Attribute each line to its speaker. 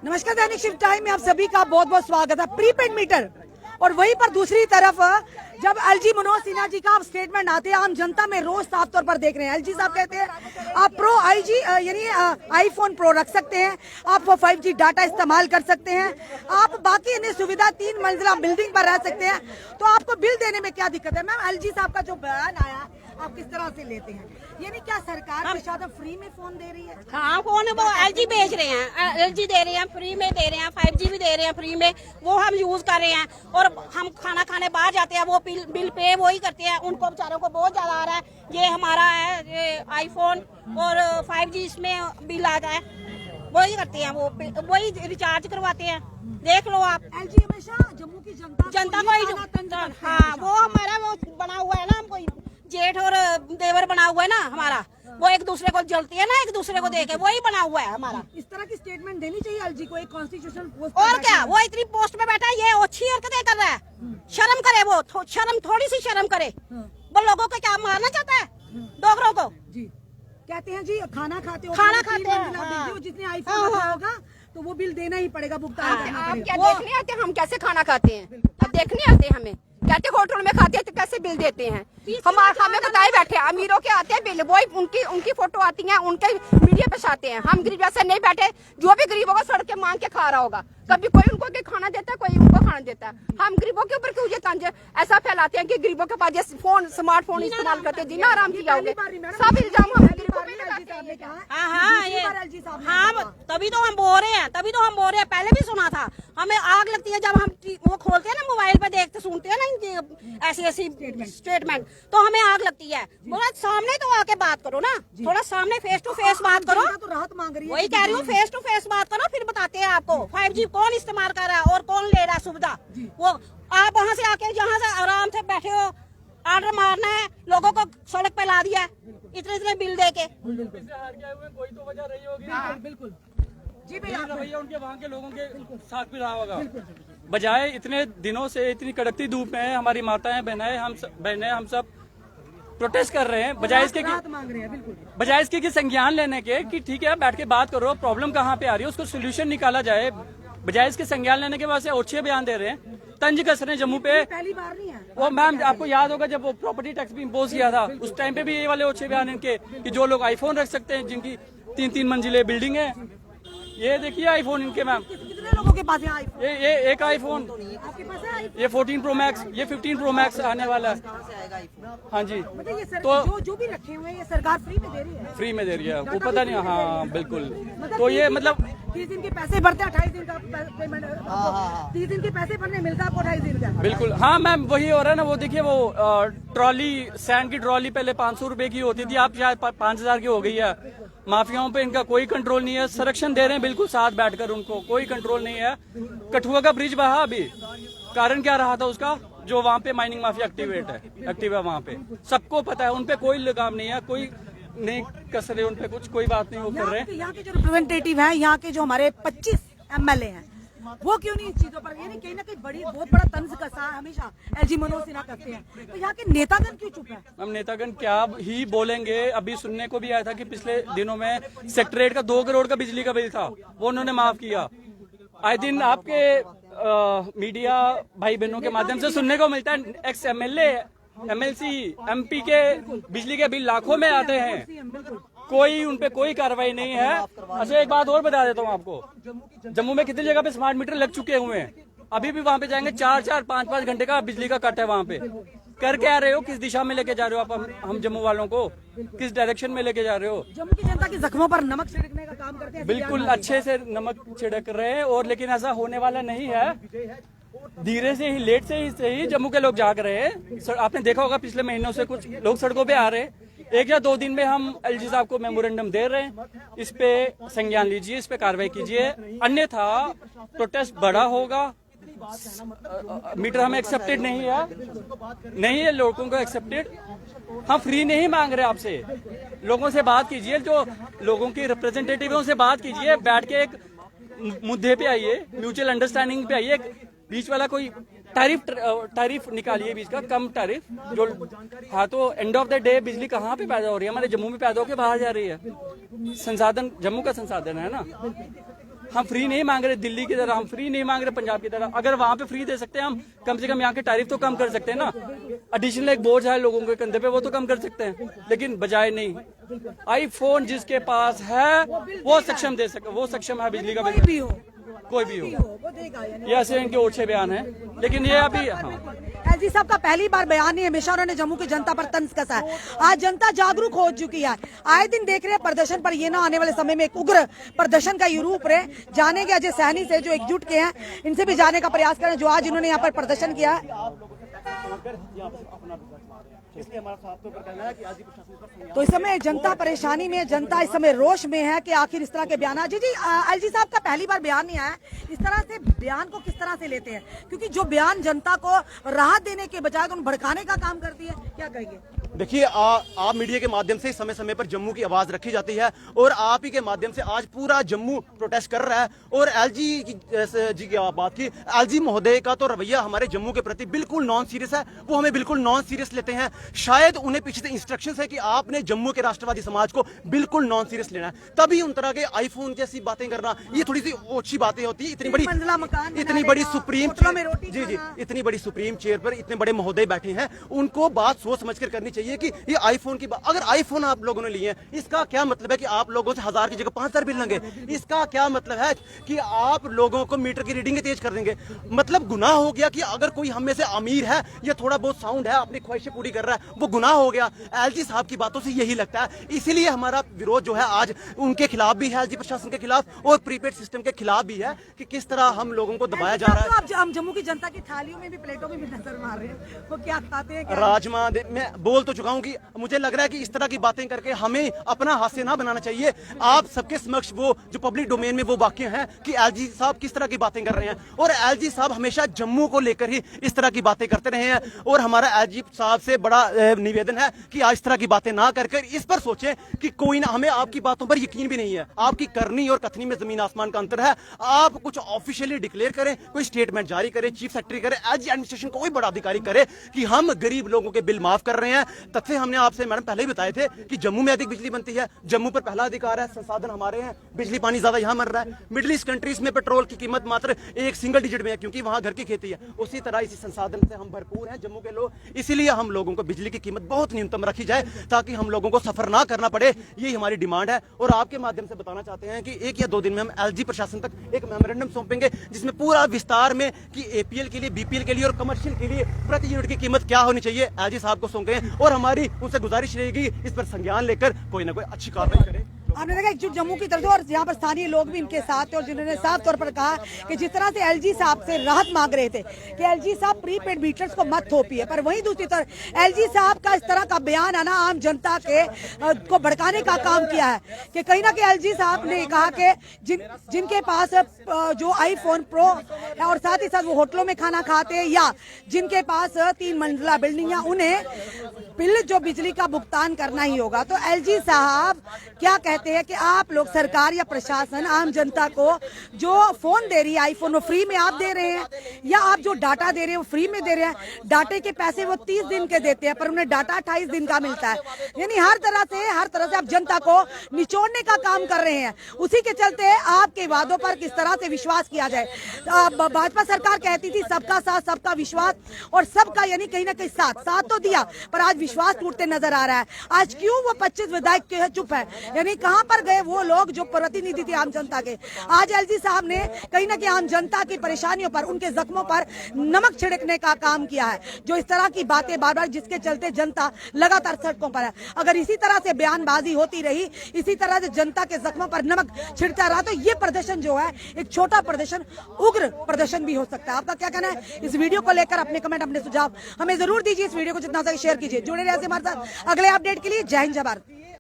Speaker 1: नमस्कार, दैनिक shift time में आप सभी का बहुत बहुत स्वागत है। प्रीपेड मीटर और वहीं पर दूसरी तरफ जब एलजी मनोज सिन्हा जी का स्टेटमेंट आते हैं, आम जनता में रोज साफ तौर पर देख रहे हैं। एलजी साहब कहते हैं आप प्रो आईजी यानी आईफोन प्रो रख सकते हैं, आप 5G डाटा इस्तेमाल कर सकते हैं, आप बाकी अन्य सुविधा 3 मंजिला बिल्डिंग पर रह सकते हैं, तो आपको बिल देने में क्या दिक्कत है। मैम, एलजी साहब का जो बयान आया आप किस तरह से लेते हैं? यानी क्या सरकार प्रशासन फ्री में फोन दे रही है?
Speaker 2: हाँ, फोन वो एलजी बेच रहे हैं, एलजी दे रहे हैं, फ्री में दे रहे हैं, 5G भी दे रहे हैं फ्री में, वो हम यूज कर रहे हैं। और हम खाना खाने बाहर जाते हैं, वो बिल पे वही करते हैं, उनको बेचारों को बहुत ज्यादा आ रहा है। ये हमारा है ये आईफोन और 5G इसमें बिल आ जाए, वही करते हैं, वो वही रिचार्ज करवाते हैं। देख लो आप,
Speaker 1: एलजी हमेशा जम्मू की जनता
Speaker 2: को हाँ, वो हमारा वो बना हुआ है ना, कोई जेठ और देवर बना हुआ है ना हमारा, वो एक दूसरे को जलती है ना, एक दूसरे को देके, वही बना हुआ है हमारा।
Speaker 1: इस तरह की स्टेटमेंट देनी चाहिए एलजी को, एक कॉन्स्टिट्यूशनल पोस्ट।
Speaker 2: और क्या, वो इतनी पोस्ट पे बैठा है, ये अच्छी हरकतें कर रहा है। शर्म करे वो, शर्म, थोड़ी सी शर्म करे। वो लोगों को क्या मारना चाहता है, डोगरों को?
Speaker 1: जी कहते हैं जी खाना खाते हो,
Speaker 2: खाना खाते हैं,
Speaker 1: जिसने आईफोन रखा होगा तो वो बिल देना ही पड़ेगा, भुगतान करना
Speaker 3: आप
Speaker 1: पड़ेगा।
Speaker 3: क्या देखने आते हैं हम कैसे खाना खाते हैं? अब देखने आते हैं, हमें कहते होटल में खाते हैं तो कैसे बिल देते हैं? हमें बताए बैठे अमीरों के आते हैं बिल, वही उनकी फोटो आती है, उनके मीडिया पे आते हैं। हम गरीब ऐसे नहीं बैठे, जो भी गरीब होगा सड़क के मांग के खा रहा होगा। कभी कोई उनको खाना देता है, कोई उनको खाना देता है। हम गरीबों के ऊपर क्यों ये तंज ऐसा फैलाते हैं कि गरीबों के पास जैसे फोन स्मार्टफोन इस्तेमाल करते हैं, जीना आराम किया होगा। सब इल्जाम हम गरीबों पे लगाते हैं।
Speaker 2: हाँ, तभी तो हम बोल रहे हैं, पहले भी सुना था। हमें आग लगती है जब हम वो खोलते हैं ना, मोबाइल पे देखते सुनते हैं ना ऐसी स्टेटमेंट, तो हमें आग लगती है। बोला सामने तो आके बात करो ना, थोड़ा सामने फेस टू फेस बात करो।
Speaker 1: तो राहत मांग रही है,
Speaker 2: वही कह रही हूँ, फेस टू फेस बात करो, फिर बताते हैं आपको 5G कौन इस्तेमाल कर रहा है और कौन ले रहा है सुविधा। वो आप वहाँ से आके जहाँ से आराम से बैठे हो, ऑर्डर मारना है, लोगों को सड़क पे ला दिया इतने बिल दे के।
Speaker 4: कोई तो वजह रही होगी।
Speaker 1: बिल्कुल जी
Speaker 4: रवैया उनके वहाँ के लोगों के साथ भी रहा होगा। बजाय इतने दिनों से इतनी कड़कती धूप में हमारी माताएं बहनें हम सब प्रोटेस्ट कर रहे हैं, बजाय इसके कि संज्ञान लेने के कि ठीक है बैठ के बात करो, प्रॉब्लम कहाँ पे आ रही है उसको सोल्यूशन निकाला जाए। बजाय इसके संज्ञान लेने के बाद से ओछे बयान दे रहे हैं, तंज कस रहे हैं जम्मू पे।
Speaker 1: पहली बार नहीं है
Speaker 4: वो मैम, आपको याद होगा जब वो प्रॉपर्टी टैक्स भी इम्पोज किया था, उस टाइम पे भी ये वाले ओछे बयान इनके कि जो लोग आईफोन रख सकते हैं, जिनकी 3-3 मंजिले बिल्डिंग है। ये देखिए आईफोन इनके मैम,
Speaker 1: कितने लोगों के पास है आईफोन?
Speaker 4: ये एक आईफोन,
Speaker 1: आपके पास है आईफोन?
Speaker 4: ये 14 प्रो मैक्स, ये 15 प्रो मैक्स आने वाला है। हाँ जी,
Speaker 1: मतलब ये
Speaker 4: तो
Speaker 1: जो भी रखे हुए हैं ये सरकार फ्री में दे रही है?
Speaker 4: फ्री में दे रही है, वो पता नहीं। हाँ बिल्कुल, तो ये मतलब
Speaker 1: 30 दिन के पैसे भरते हैं, 28 दिन का पेमेंट, 30 दिन के पैसे भरने मिलता है आपको 28 दिन का।
Speaker 4: बिल्कुल। हाँ मैम, वही हो रहा है ना। वो देखिए, वो ट्रॉली, सैंड की ट्रॉली पहले 500 रुपए की होती थी, आप शायद 5000 की हो गई है। माफियाओं पे इनका कोई कंट्रोल नहीं है, संरक्षण दे रहे हैं बिल्कुल साथ बैठकर, उनको कोई कंट्रोल नहीं है। कठुआ का ब्रिज बहा अभी, कारण क्या रहा था उसका? जो वहाँ पे माइनिंग माफिया एक्टिव है वहाँ पे, सबको पता है, उनपे कोई लगाम नहीं है, कोई नहीं कस रहे उनपे कुछ, कोई बात नहीं वो कर रहे हैं।
Speaker 1: यहाँ के जो रिप्रेजेंटेटिव हैं, यहाँ के जो हमारे 25 MLA हैं, वो क्यों नहीं इस चीजों पर, यानी कहीं ना कहीं बहुत बड़ा तंज कसा है हमेशा एलजी मनोज सिन्हा करते हैं, तो यहाँ के नेतागण क्यों चुप है?
Speaker 4: हम नेतागण क्या ही बोलेंगे। अभी सुनने को भी आया था कि पिछले दिनों में सेक्रेटरीट का 2 करोड़ का बिजली का बिल था, वो उन्होंने माफ किया। आए दिन आपके मीडिया भाई बहनों के माध्यम से सुनने को मिलता है, एक्स MLA, MLC, MP के बिजली के बिल लाखों में आते हैं, कोई उनपे कोई कार्रवाई नहीं है। अच्छा, एक बात और बता देता हूँ आपको, जम्मू में कितनी जगह पे स्मार्ट मीटर लग चुके हुए हैं, अभी भी वहाँ पे जाएंगे 4-4, 5-5 घंटे का बिजली का कट है वहाँ पे। कर क्या रहे हो, किस दिशा में लेके जा रहे हो आप हम जम्मू वालों को, किस डायरेक्शन में लेके जा रहे हो?
Speaker 1: जम्मू की जनता के जख्मों पर नमक छिड़कने का काम करते हैं।
Speaker 4: बिल्कुल अच्छे से नमक छिड़क रहे हैं, और लेकिन ऐसा होने वाला नहीं है। धीरे से ही, लेट से ही जम्मू के लोग जाग रहे हैं। आपने देखा होगा पिछले महीनों से कुछ लोग सड़कों पे आ रहे हैं। 1 या 2 दिन में हम एलजी साहब को मेमोरेंडम दे रहे हैं, इस पे संज्ञान लीजिए, इस पे कार्रवाई कीजिए, अन्यथा प्रोटेस्ट बड़ा होगा। मीटर हमें एक्सेप्टेड नहीं है लोगों को एक्सेप्टेड। हम फ्री नहीं मांग रहे आपसे, लोगों से बात कीजिए, जो लोगों की रिप्रेजेंटेटिव है उनसे बात कीजिए, बैठ के एक मुद्दे पे आइए, म्यूचुअल अंडरस्टैंडिंग पे आइए, बीच वाला कोई टैरिफ निकालिए, बीच का कम टैरिफ जो। हाँ, तो एंड ऑफ द डे बिजली कहाँ पे पैदा हो रही है? हमारे जम्मू में पैदा होकर बाहर जा रही है। संसाधन जम्मू का संसाधन है ना। हम फ्री नहीं मांग रहे दिल्ली की तरह, हम फ्री नहीं मांग रहे पंजाब की तरह। अगर वहां पे फ्री दे सकते हैं हम, कम से कम यहाँ के टैरिफ तो कम कर सकते हैं ना। एडिशनल एक बोझ है लोगों के कंधे पे, वो तो कम कर सकते हैं, लेकिन बजाय नहीं। आईफोन जिसके पास है वो सक्षम दे सके, वो सक्षम है बिजली का बिल,
Speaker 1: भी हो
Speaker 4: कोई भी हो।
Speaker 1: वो देगा या नहीं?
Speaker 4: ये ऐसे इनके ओछे बयान है, लेकिन ये अभी
Speaker 1: एलजी साहब का पहली बार बयान नहीं, हमेशा उन्होंने जम्मू की जनता पर तंज कसा है। आज जनता जागरूक हो चुकी है, आए दिन देख रहे हैं प्रदर्शन पर, ये ना आने वाले समय में एक उग्र प्रदर्शन का ये रूप रहे। जानेंगे अजय सहनी से जो एकजुट के हैं, इनसे भी जाने का प्रयास करें, जो आज इन्होंने यहाँ पर प्रदर्शन किया है। तो इस समय जनता परेशानी में, जनता इस समय रोष में है कि आखिर इस तरह के बयान। जी एलजी साहब का पहली बार बयान नहीं आया, इस तरह से बयान को किस तरह से लेते हैं? क्योंकि जो बयान जनता को राहत देने के बजाय उन भड़काने का काम करती है, क्या कहेंगे?
Speaker 5: देखिए, आप मीडिया के माध्यम से समय समय पर जम्मू की आवाज रखी जाती है और आप ही के माध्यम से आज पूरा जम्मू प्रोटेस्ट कर रहा है। और एलजी जी की बात की, एलजी महोदय का तो रवैया हमारे जम्मू के प्रति बिल्कुल नॉन सीरियस है, वो हमें बिल्कुल नॉन सीरियस लेते हैं। शायद उन्हें पीछे से इंस्ट्रक्शंस है कि आपने जम्मू के राष्ट्रवादी समाज को बिल्कुल नॉन सीरियस लेना है, तभी उन तरह के आईफोन जैसी बातें करना, ये थोड़ी सी ओछी बातें होती है। इतनी बड़ी सुप्रीम इतनी बड़ी सुप्रीम चेयर पर इतने बड़े महोदय बैठे हैं, उनको बात सोच समझ कर करनी चाहिए कि ये आईफोन की बात, अगर आईफोन आप लोगों ने लिए हैं, इसका क्या मतलब है कि आप लोगों से 1000 की जगह 5000 बिल लेंगे? इसका क्या मतलब है कि आप लोगों को मीटर की रीडिंग तेज कर देंगे? मतलब गुनाह हो गया कि अगर कोई हम में से अमीर है, ये थोड़ा बहुत साउंड है, अपनी ख्वाहिशें पूरी कर रहा है, वो गुनाह हो गया। एलजी साहब की बातों से यही लगता है, इसीलिए हमारा विरोध जो है आज उनके खिलाफ भी है, एलजी प्रशासन के खिलाफ और प्रीपेड सिस्टम के खिलाफ भी है कि किस तरह हम लोगों को दबाया जा रहा है।
Speaker 1: तो हम जम्मू की जनता की थालियों में भी, प्लेटों में भी नजर मार रहे हैं, वो क्या खाते हैं?
Speaker 5: राजमा, मैं बोल तो चुका हूं कि मुझे लग रहा है कि इस तरह की बातें करके हमें अपना हास्य ना बनाना चाहिए। आप सबके समक्ष वो जो पब्लिक डोमेन में वो वाक्य हैं कि एलजी साहब किस तरह की बातें कर रहे हैं, और एलजी साहब हमेशा जम्मू को लेकर ही इस तरह की बातें करते रहे हैं। और हमारा एलजी साहब से बड़ा निवेदन है कि आज इस तरह की बातें ना कर इस पर सोचें कि कोई ना, हमें आपकी बातों पर यकीन भी नहीं है, आपकी करनी और कथनी में जमीन आसमान का अंतर है। आप कुछ ऑफिशियली डिक्लेयर करें, कोई स्टेटमेंट जारी करें, चीफ सेक्रेटरी करे, एलजी एडमिनिस्ट्रेशन कोई बड़ा अधिकारी करे कि हम गरीब लोगों के बिल माफ कर रहे हैं। तथ्य हमने आपसे मैडम पहले ही बताए थे कि जम्मू में अधिक बिजली बनती है, जम्मू पर पहला अधिकार है, संसाधन हमारे हैं, बिजली पानी ज्यादा यहाँ मिल रहा है। मिडिल ईस्ट कंट्रीज में पेट्रोल की कीमत मात्र एक सिंगल डिजिट में है, क्योंकि वहां घर की खेती है। उसी तरह इसी संसाधन से हम भरपूर हैं जम्मू के लोग, इसीलिए हम लोगों को बिजली की कीमत बहुत न्यूनतम रखी जाए ताकि हम लोगों को सफर ना करना पड़े। यही हमारी डिमांड है। और आपके माध्यम से बताना चाहते हैं कि 1 या 2 दिन में हम एलजी प्रशासन तक एक मेमोरेंडम सौंपेंगे, जिसमें पूरा विस्तार में कि एपीएल के लिए, बीपीएल के लिए और कमर्शियल के लिए प्रति यूनिट की कीमत क्या होनी चाहिए, एलजी साहब को सौंपे। और हमारी उनसे गुजारिश रहेगी इस पर संज्ञान लेकर कोई ना कोई अच्छी कार्रवाई करे।
Speaker 1: आपने देखा एकजुट जम्मू की तरफ से, और यहाँ पर स्थानीय लोग भी इनके साथ थे, और जिन्होंने साफ तौर पर कहा कि जिस तरह से एलजी साहब से राहत मांग रहे थे कि एलजी साहब प्रीपेड मीटर्स को मत थोपिए, पर वहीं दूसरी तरफ एलजी साहब का इस तरह का बयान आना आम जनता के को भड़काने का काम किया है कि कहीं ना कहीं एलजी साहब ने कहा कि जिनके पास जो आईफोन प्रो है और साथ ही साथ वो होटलों में खाना खाते हैं या जिनके पास 3 मंजिला बिल्डिंग है, उन्हें बिल जो बिजली का भुगतान करना ही होगा। तो एलजी साहब क्या कहते हैं कि आप लोग, सरकार या प्रशासन, आम जनता को जो फोन दे रही है, आईफोन, वो फ्री में आप दे रहे हैं, या आप जो डाटा दे रहे हैं वो फ्री में दे रहे हैं? डाटे के पैसे वो 30 दिन के देते हैं, पर उन्हें डाटा 28 दिन का मिलता है। यानी हर तरह से आप जनता को निचोड़ने का काम कर रहे हैं। उसी के चलते आपके वादों पर किस तरह से विश्वास किया जाए। भाजपा सरकार कहती थी सबका साथ, सबका विश्वास, और सबका यानी कहीं ना कहीं साथ तो दिया, पर आज विश्वास टूटते नजर आ रहा है। आज क्यों वो 25 विधायक चुप है? यानी कहां पर गए वो लोग जो प्रतिनिधि थे आम जनता के? आज एलजी साहब ने कहीं ना कहीं आम जनता की परेशानियों पर, उनके जख्मों पर नमक छिड़कने का काम किया है। जो इस तरह की बातें बार बार, जिसके चलते जनता लगातार सड़कों पर है। अगर इसी तरह से बयानबाजी होती रही, इसी तरह से जनता के जख्मों पर नमक छिड़कता रहा, तो ये प्रदर्शन जो है एक छोटा प्रदर्शन, उग्र प्रदर्शन भी हो सकता है। आपका क्या कहना है इस वीडियो को लेकर? अपने कमेंट, अपने सुझाव हमें जरूर दीजिए। इस वीडियो को जितना ज़्यादा शेयर कीजिए। जुड़े रहिए हमारे साथ अगले अपडेट के लिए। जय हिंद, जय भारत।